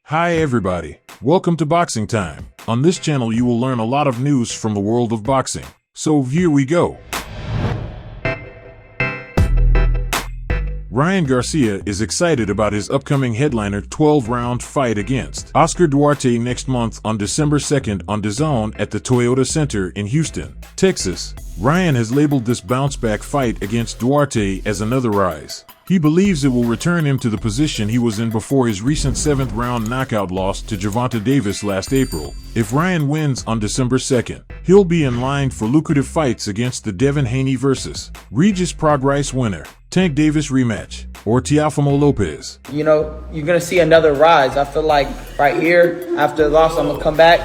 Hi everybody, welcome to Boxing Time. On this channel you will learn a lot of news from the world of boxing. So here we go. Ryan Garcia is excited about his upcoming headliner 12-round fight against Oscar Duarte next month on December 2nd on DAZN at the Toyota Center in Houston, Texas. Ryan has labeled this bounce-back fight against Duarte as another rise. He believes it will return him to the position he was in before his recent 7th-round knockout loss to Gervonta Davis last April. If Ryan wins on December 2nd, he'll be in line for lucrative fights against the Devin Haney vs. Regis Prograis winner, Tank Davis rematch, or Teofimo Lopez. You know, you're going to see another rise. I feel like right here, after the loss, I'm going to come back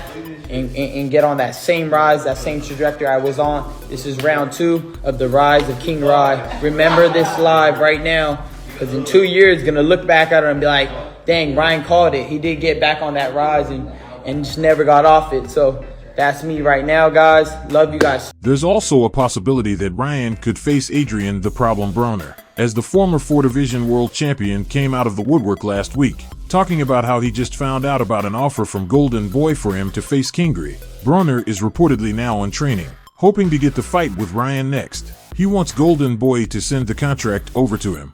and get on that same rise, that same trajectory I was on. This is round 2 of the rise of King Rai. Remember this live right now, because in 2 years, going to look back at it and be like, dang, Ryan called it. He did get back on that rise and just never got off it. So that's me right now, guys. Love you guys. There's also a possibility that Ryan could face Adrien The Problem Broner, as the former 4-division world champion came out of the woodwork last week, talking about how he just found out about an offer from Golden Boy for him to face Kingry. Broner is reportedly now in training, hoping to get the fight with Ryan next. He wants Golden Boy to send the contract over to him.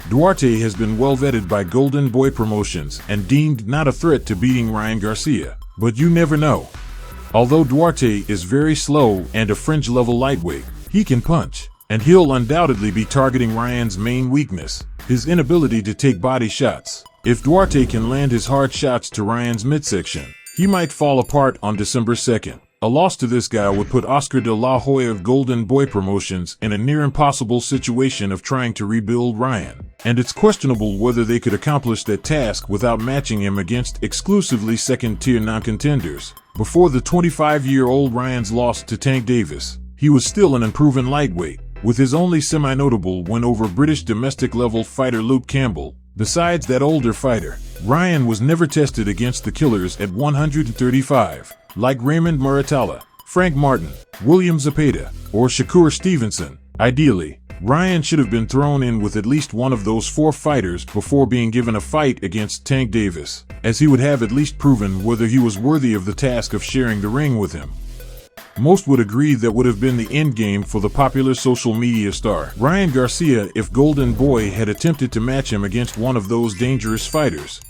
Duarte has been well vetted by Golden Boy Promotions and deemed not a threat to beating Ryan Garcia, but you never know. Although Duarte is very slow and a fringe-level lightweight, he can punch, and he'll undoubtedly be targeting Ryan's main weakness, his inability to take body shots. If Duarte can land his hard shots to Ryan's midsection, he might fall apart on December 2nd. A loss to this guy would put Oscar de la Hoya of Golden Boy Promotions in a near-impossible situation of trying to rebuild Ryan, and it's questionable whether they could accomplish that task without matching him against exclusively second-tier non-contenders. Before the 25-year-old Ryan's loss to Tank Davis, he was still an unproven lightweight, with his only semi-notable win over British domestic-level fighter Luke Campbell. Besides that older fighter, Ryan was never tested against the killers at 135, like Raymond Muratalla, Frank Martin, William Zepeda, or Shakur Stevenson. Ideally, Ryan should have been thrown in with at least one of those 4 fighters before being given a fight against Tank Davis, as he would have at least proven whether he was worthy of the task of sharing the ring with him. Most would agree that would have been the endgame for the popular social media star Ryan Garcia if Golden Boy had attempted to match him against one of those dangerous fighters.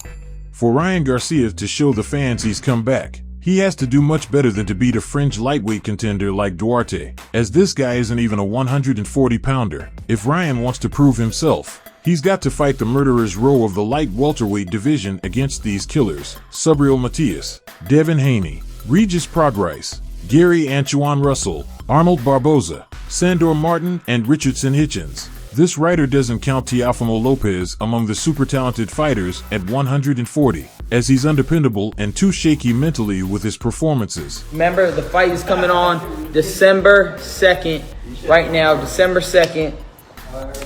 For Ryan Garcia to show the fans he's come back, he has to do much better than to beat a fringe lightweight contender like Duarte, as this guy isn't even a 140-pounder. If Ryan wants to prove himself, he's got to fight the murderer's row of the light welterweight division against these killers: Subriel Matias, Devin Haney, Regis Prograis, Gary Antoine Russell, Arnold Barboza, Sandor Martin, and Richardson Hitchens. This writer doesn't count Teofimo Lopez among the super talented fighters at 140, as he's undependable and too shaky mentally with his performances. Remember, the fight is coming on December 2nd. Right now, December 2nd,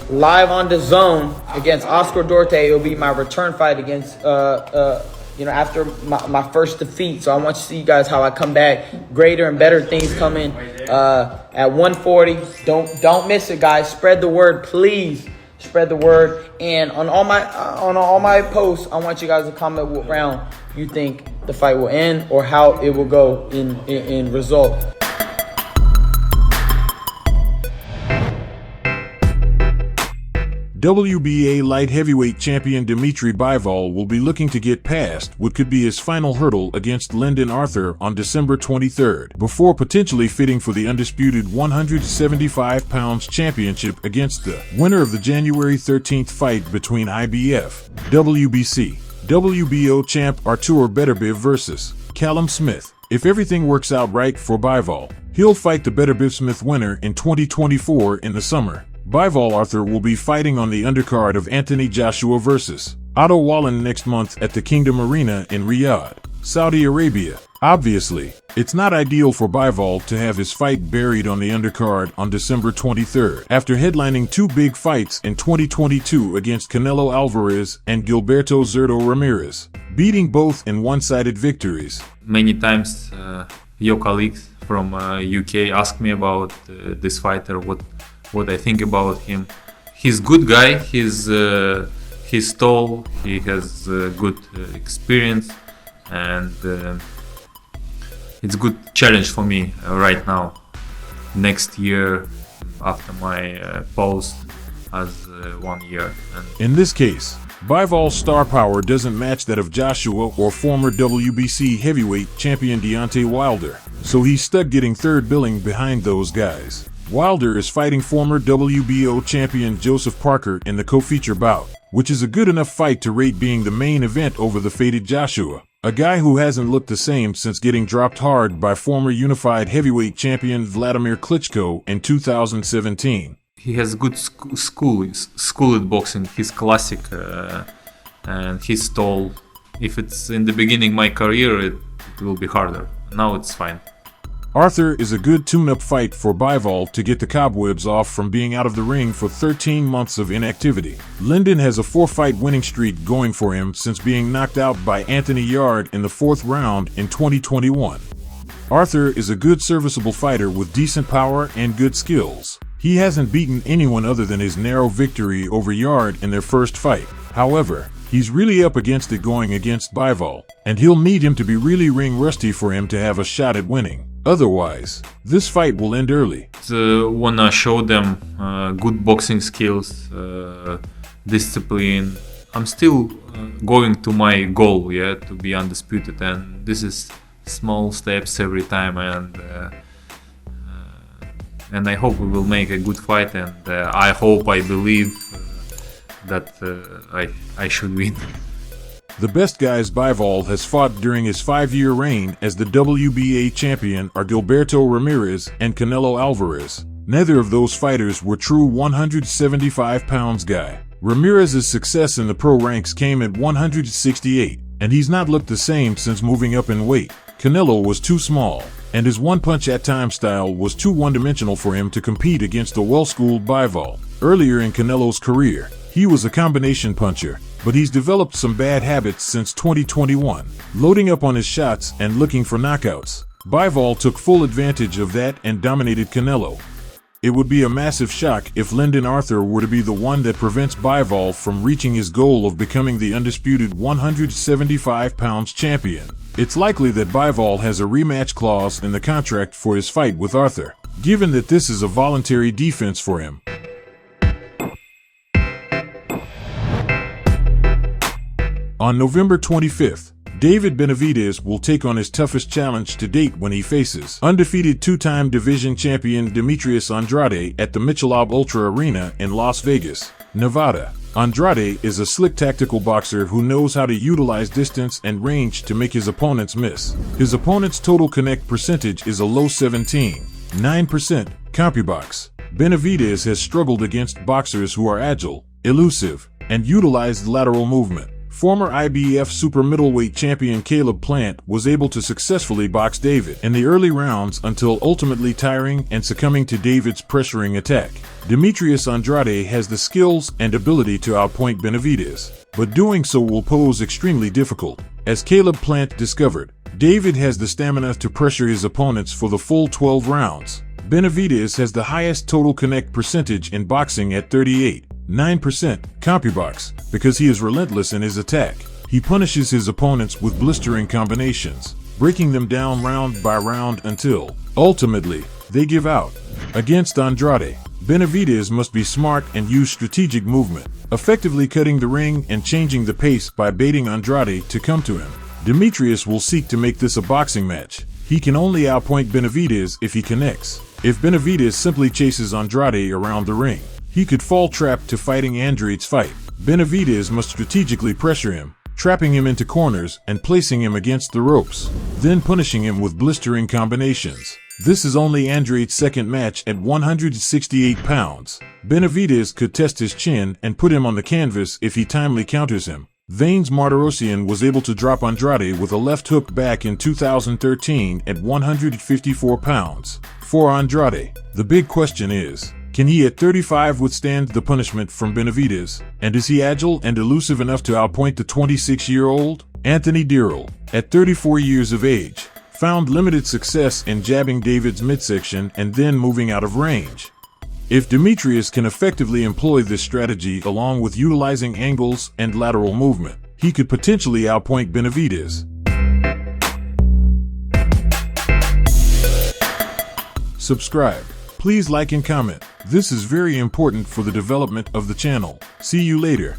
live on DAZN against Oscar Duarte. It'll be my return fight against after my first defeat. So I want to see you guys how I come back. Greater and better things coming at 140. Don't miss it, guys. Spread the word, please. Spread the word. And on all my posts, I want you guys to comment what round you think the fight will end or how it will go in result. WBA light heavyweight champion Dmitry Bivol will be looking to get past what could be his final hurdle against Lyndon Arthur on December 23rd, before potentially fitting for the undisputed 175 pounds championship against the winner of the January 13th fight between IBF, WBC, WBO champ Artur Beterbiev versus Callum Smith. If everything works out right for Bivol, he'll fight the Beterbiev-Smith winner in 2024 in the summer. Bivol Arthur will be fighting on the undercard of Anthony Joshua versus Otto Wallen next month at the Kingdom Arena in Riyadh, Saudi Arabia. Obviously, it's not ideal for Bivol to have his fight buried on the undercard on December 23rd, after headlining 2 big fights in 2022 against Canelo Alvarez and Gilberto Zurdo Ramirez, beating both in one-sided victories. Many times your colleagues from UK ask me about this fighter, what I think about him. He's good guy. he's tall, he has good experience, and it's a good challenge for me right now. Next year, after my pause, as 1 year. In this case, Bivol's star power doesn't match that of Joshua or former WBC heavyweight champion Deontay Wilder, so he's stuck getting third billing behind those guys. Wilder is fighting former WBO champion Joseph Parker in the co-feature bout, which is a good enough fight to rate being the main event over the fated Joshua, a guy who hasn't looked the same since getting dropped hard by former unified heavyweight champion Vladimir Klitschko in 2017. He has good school at boxing. He's classic and he's tall. If it's in the beginning my career, it will be harder. Now it's fine. Arthur is a good tune-up fight for Bivol to get the cobwebs off from being out of the ring for 13 months of inactivity. Lyndon has a 4-fight winning streak going for him since being knocked out by Anthony Yarde in the 4th round in 2021. Arthur is a good serviceable fighter with decent power and good skills. He hasn't beaten anyone other than his narrow victory over Yarde in their first fight. However, he's really up against it going against Bivol, and he'll need him to be really ring rusty for him to have a shot at winning. Otherwise, this fight will end early. Wanna show them good boxing skills, discipline. I'm still going to my goal, to be undisputed, and this is small steps every time, and I hope we will make a good fight, and I believe that I should win. The best guys Bivol has fought during his 5-year reign as the WBA champion are Gilberto Ramirez and Canelo Alvarez. Neither of those fighters were true 175 pounds guy. Ramirez's success in the pro ranks came at 168, and he's not looked the same since moving up in weight. Canelo was too small, and his one-punch-at-time style was too one-dimensional for him to compete against the well-schooled Bivol. Earlier in Canelo's career, he was a combination puncher, but he's developed some bad habits since 2021, loading up on his shots and looking for knockouts. Bivol took full advantage of that and dominated Canelo. It would be a massive shock if Lyndon Arthur were to be the one that prevents Bivol from reaching his goal of becoming the undisputed 175 pounds champion. It's likely that Bivol has a rematch clause in the contract for his fight with Arthur, given that this is a voluntary defense for him. On November 25th, David Benavidez will take on his toughest challenge to date when he faces undefeated 2-time division champion Dmitry Andrade at the Michelob Ultra Arena in Las Vegas, Nevada. Andrade is a slick tactical boxer who knows how to utilize distance and range to make his opponents miss. His opponent's total connect percentage is a low 17.9% CompuBox. Benavidez has struggled against boxers who are agile, elusive, and utilize lateral movement. Former IBF super middleweight champion Caleb Plant was able to successfully box David in the early rounds until ultimately tiring and succumbing to David's pressuring attack. Demetrius Andrade has the skills and ability to outpoint Benavidez, but doing so will pose extremely difficult. As Caleb Plant discovered, David has the stamina to pressure his opponents for the full 12 rounds. Benavidez has the highest total connect percentage in boxing at 38.9% CompuBox because he is relentless in his attack. He punishes his opponents with blistering combinations, breaking them down round by round until, ultimately, they give out. Against Andrade, Benavidez must be smart and use strategic movement, effectively cutting the ring and changing the pace by baiting Andrade to come to him. Demetrius will seek to make this a boxing match. He can only outpoint Benavidez if he connects. If Benavidez simply chases Andrade around the ring, he could fall trapped to fighting Andrade's fight. Benavidez must strategically pressure him, trapping him into corners and placing him against the ropes, then punishing him with blistering combinations. This is only Andrade's second match at 168 pounds. Benavidez could test his chin and put him on the canvas if he timely counters him. Vanes Martirosyan was able to drop Andrade with a left hook back in 2013 at 154 pounds. For Andrade, the big question is, can he at 35 withstand the punishment from Benavidez? And is he agile and elusive enough to outpoint the 26-year-old? Anthony Dirrell, at 34 years of age, found limited success in jabbing David's midsection and then moving out of range. If Demetrius can effectively employ this strategy along with utilizing angles and lateral movement, he could potentially outpoint Benavidez. Subscribe. Please like and comment. This is very important for the development of the channel. See you later.